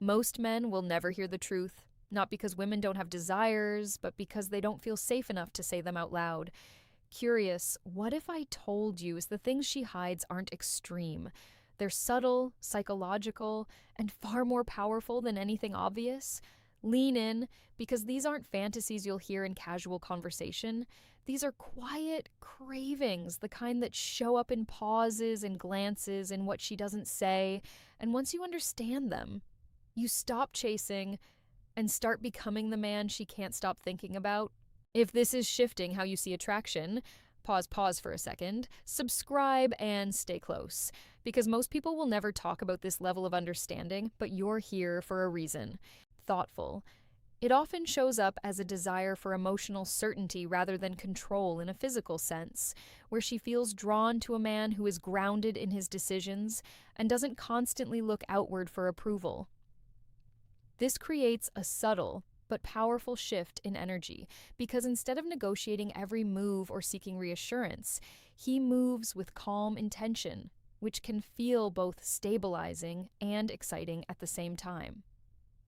Most men will never hear the truth, not because women don't have desires, but because they don't feel safe enough to say them out loud. Curious, what if I told you is the things she hides aren't extreme? They're subtle, psychological, and far more powerful than anything obvious? Lean in, because these aren't fantasies you'll hear in casual conversation. These are quiet cravings, the kind that show up in pauses and glances in what she doesn't say. And once you understand them, you stop chasing and start becoming the man she can't stop thinking about. If this is shifting how you see attraction, pause for a second, subscribe and stay close. Because most people will never talk about this level of understanding, but you're here for a reason. Thoughtful. It often shows up as a desire for emotional certainty rather than control in a physical sense, where she feels drawn to a man who is grounded in his decisions and doesn't constantly look outward for approval. This creates a subtle but powerful shift in energy, because instead of negotiating every move or seeking reassurance, he moves with calm intention, which can feel both stabilizing and exciting at the same time.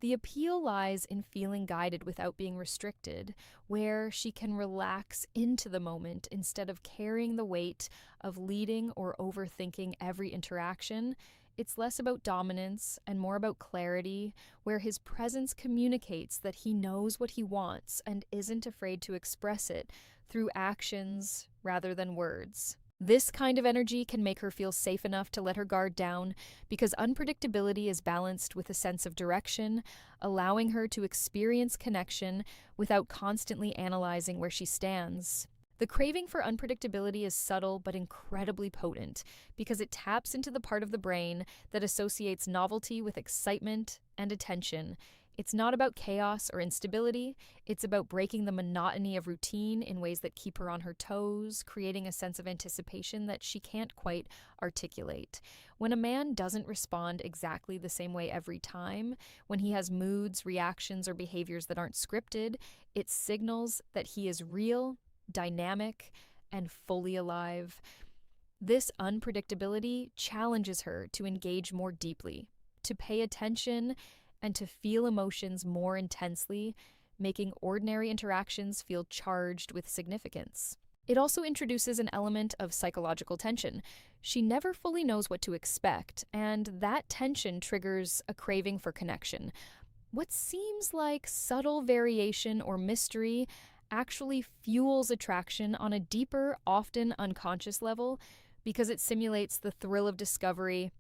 The appeal lies in feeling guided without being restricted, where she can relax into the moment instead of carrying the weight of leading or overthinking every interaction. It's less about dominance and more about clarity, where his presence communicates that he knows what he wants and isn't afraid to express it through actions rather than words. This kind of energy can make her feel safe enough to let her guard down, because unpredictability is balanced with a sense of direction, allowing her to experience connection without constantly analyzing where she stands. The craving for unpredictability is subtle but incredibly potent, because it taps into the part of the brain that associates novelty with excitement and attention. It's not about chaos or instability, it's about breaking the monotony of routine in ways that keep her on her toes, creating a sense of anticipation that she can't quite articulate. When a man doesn't respond exactly the same way every time, when he has moods, reactions, or behaviors that aren't scripted, it signals that he is real, dynamic, and fully alive. This unpredictability challenges her to engage more deeply, to pay attention, and to feel emotions more intensely, making ordinary interactions feel charged with significance. It also introduces an element of psychological tension. She never fully knows what to expect, and that tension triggers a craving for connection. What seems like subtle variation or mystery actually fuels attraction on a deeper, often unconscious level, because it simulates the thrill of discovery,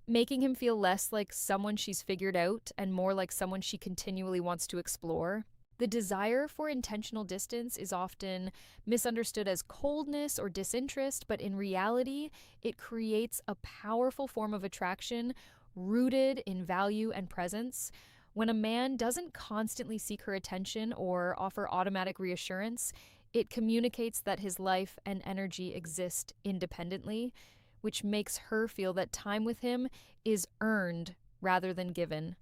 making him feel less like someone she's figured out and more like someone she continually wants to explore. The desire for intentional distance is often misunderstood as coldness or disinterest, but in reality, it creates a powerful form of attraction rooted in value and presence. When a man doesn't constantly seek her attention or offer automatic reassurance, it communicates that his life and energy exist independently, which makes her feel that time with him is earned rather than given.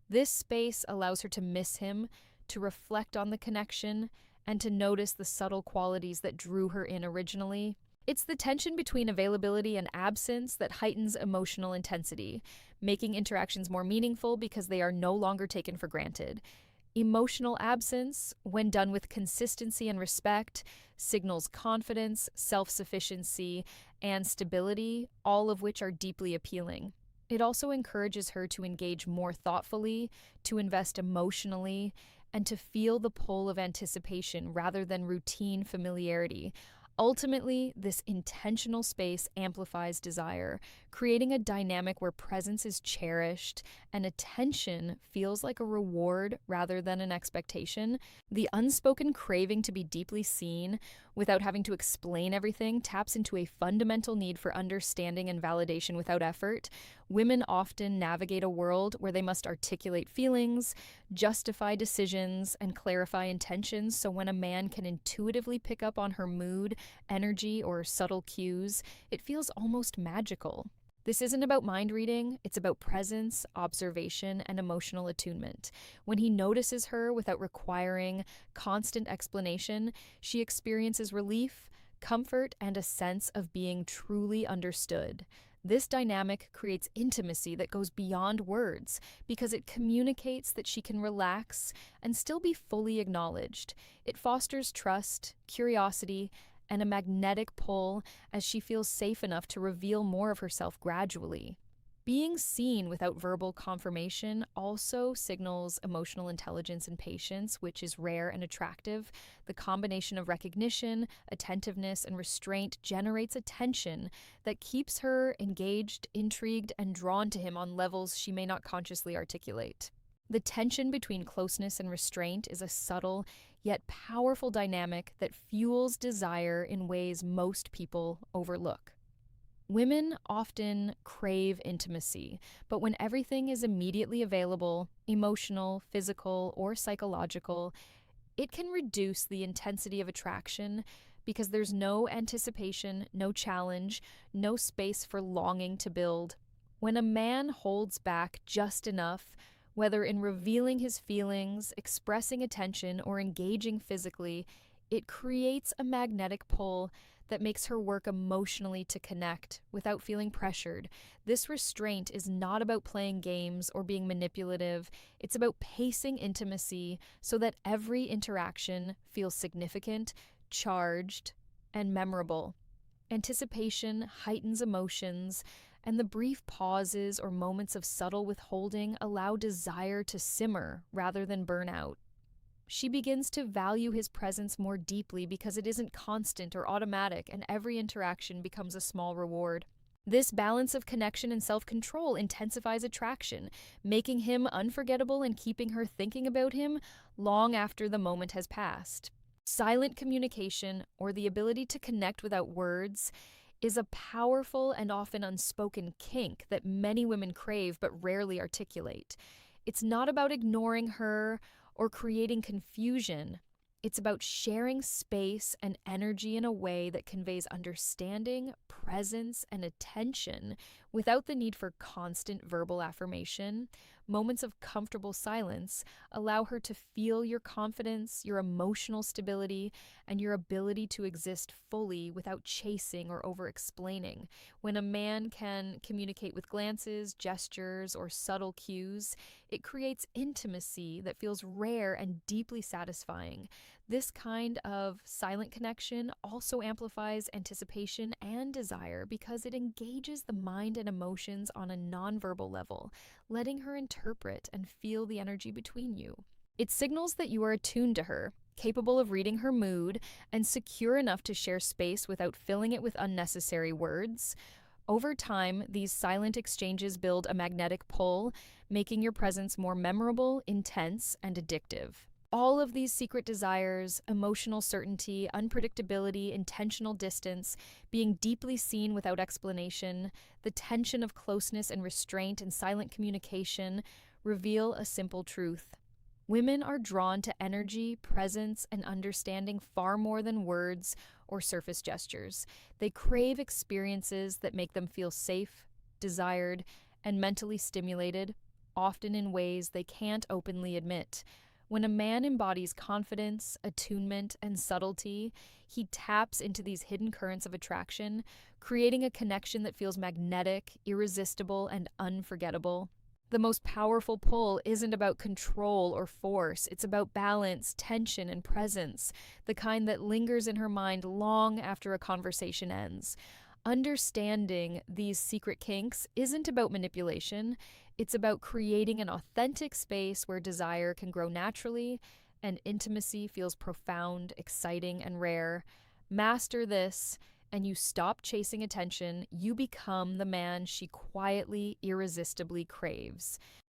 This space allows her to miss him, to reflect on the connection, and to notice the subtle qualities that drew her in originally. It's the tension between availability and absence that heightens emotional intensity, making interactions more meaningful because they are no longer taken for granted. Emotional absence, when done with consistency and respect, signals confidence, self-sufficiency, and stability, all of which are deeply appealing. It also encourages her to engage more thoughtfully, to invest emotionally, and to feel the pull of anticipation rather than routine familiarity. Ultimately, this intentional space amplifies desire, creating a dynamic where presence is cherished and attention feels like a reward rather than an expectation. The unspoken craving to be deeply seen without having to explain everything taps into a fundamental need for understanding and validation without effort. Women often navigate a world where they must articulate feelings, justify decisions, and clarify intentions, so when a man can intuitively pick up on her mood, energy, or subtle cues, it feels almost magical. This isn't about mind reading, it's about presence, observation, and emotional attunement. When he notices her without requiring constant explanation, she experiences relief, comfort, and a sense of being truly understood. This dynamic creates intimacy that goes beyond words because it communicates that she can relax and still be fully acknowledged. It fosters trust, curiosity, and a magnetic pull as she feels safe enough to reveal more of herself gradually. Being seen without verbal confirmation also signals emotional intelligence and patience, which is rare and attractive. The combination of recognition, attentiveness, and restraint generates a tension that keeps her engaged, intrigued, and drawn to him on levels she may not consciously articulate. The tension between closeness and restraint is a subtle yet powerful dynamic that fuels desire in ways most people overlook. Women often crave intimacy, but when everything is immediately available, emotional, physical, or psychological, it can reduce the intensity of attraction because there's no anticipation, no challenge, no space for longing to build. When a man holds back just enough, whether in revealing his feelings, expressing attention, or engaging physically, it creates a magnetic pull that makes her work emotionally to connect without feeling pressured. This restraint is not about playing games or being manipulative. It's about pacing intimacy so that every interaction feels significant, charged, and memorable. Anticipation heightens emotions, and the brief pauses or moments of subtle withholding allow desire to simmer rather than burn out. She begins to value his presence more deeply because it isn't constant or automatic, and every interaction becomes a small reward. This balance of connection and self-control intensifies attraction, making him unforgettable and keeping her thinking about him long after the moment has passed. Silent communication, or the ability to connect without words, is a powerful and often unspoken kink that many women crave but rarely articulate. It's not about ignoring her or creating confusion. It's about sharing space and energy in a way that conveys understanding, presence, and attention without the need for constant verbal affirmation. Moments of comfortable silence allow her to feel your confidence, your emotional stability, and your ability to exist fully without chasing or over-explaining. When a man can communicate with glances, gestures, or subtle cues, it creates intimacy that feels rare and deeply satisfying. This kind of silent connection also amplifies anticipation and desire because it engages the mind and emotions on a nonverbal level, letting her interpret and feel the energy between you. It signals that you are attuned to her, capable of reading her mood, and secure enough to share space without filling it with unnecessary words. Over time, these silent exchanges build a magnetic pull, making your presence more memorable, intense, and addictive. All of these secret desires, emotional certainty, unpredictability, intentional distance, being deeply seen without explanation, the tension of closeness and restraint and silent communication reveal a simple truth. Women are drawn to energy, presence, and understanding far more than words or surface gestures. They crave experiences that make them feel safe, desired, and mentally stimulated, often in ways they can't openly admit. When a man embodies confidence, attunement, and subtlety, he taps into these hidden currents of attraction, creating a connection that feels magnetic, irresistible, and unforgettable. The most powerful pull isn't about control or force. It's about balance, tension, and presence, the kind that lingers in her mind long after a conversation ends. Understanding these secret kinks isn't about manipulation. It's about creating an authentic space where desire can grow naturally and intimacy feels profound, exciting, and rare. Master this, and you stop chasing attention. You become the man she quietly, irresistibly craves.